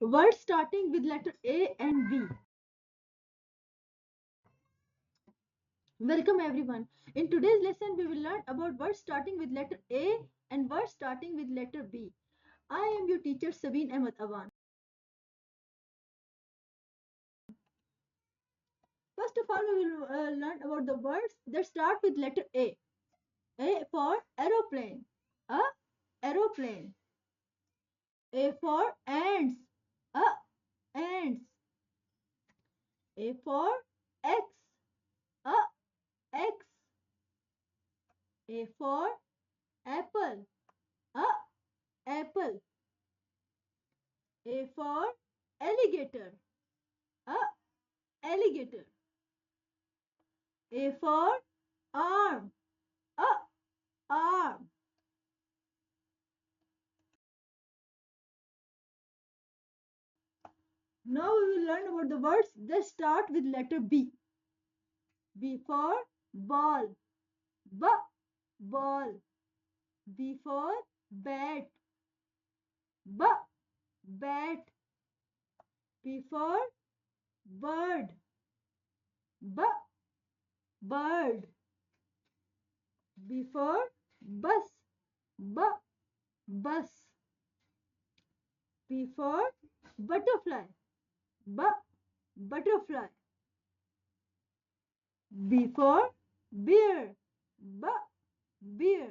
Words starting with letter A and B. Welcome everyone. In today's lesson, we will learn about words starting with letter A and words starting with letter B. I am your teacher Sabeen Ahmed Awan. First of all, we will learn about the words that start with letter A. A for aeroplane. A aeroplane. A for ants. A ants. A for X. A X. A for apple. A apple. A for alligator. A alligator. A for arm. A arm. Now we will learn about the words that start with letter B. B for ball. B ball. B for bat. B bat. B for bird. B bird. B for bus. B bus. B for butterfly. B butterfly. B for bear. B bear.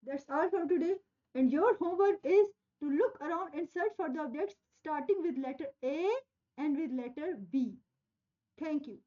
That's all for today. And your homework is to look around and search for the objects starting with letter A and with letter B. Thank you.